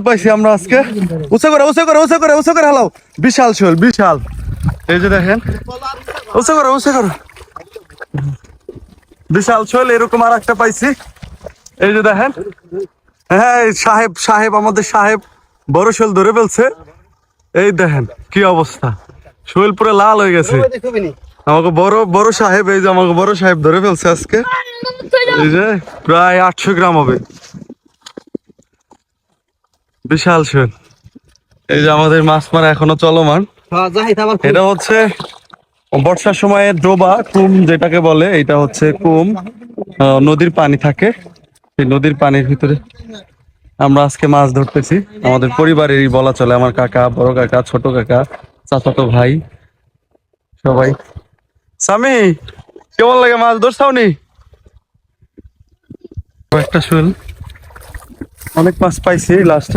পাইছি আমরা আজকে। উঁচু করে উঁচু করে উঁচু করে উঁচু করে হালাও। বিশাল শোল, বিশাল। এই যে দেখেন, উঁচু করে উঁচু করে, বিশাল শোল। এরকম আর একটা পাইছি, এই যে দেখেন। হ্যাঁ, সাহেব সাহেব আমাদের সাহেব বড় শোল ধরে ফেলছে। এই দেখেন কি অবস্থা, শোল পুরো লাল হয়ে গেছে। আমাকে বড় বড় সাহেব, এই যে আমাকে বড় সাহেব ধরে ফেলছে আজকে। এই যে প্রায় 800 গ্রাম হবে, বিশাল শোল। এই যে আমাদের মাছ মারা এখনো চলমান। এটা হচ্ছে বর্ষার সময়ে ডোবা কুম যেটাকে বলে, এটা হচ্ছে কুম। নদীর পানি থাকে, এই নদীর পানির ভিতরে আমরা আজকে মাছ ধরতেছি। আমাদের পরিবারেরই বলা চলে, আমার কাকা, বড় কাকা, ছোট কাকা, চাচাতো ভাই, সবাই। সামি, কেমন লাগে মাছ ধরছাওনি? একটা শোল, অনেক মাছ পাইছি লাস্টে।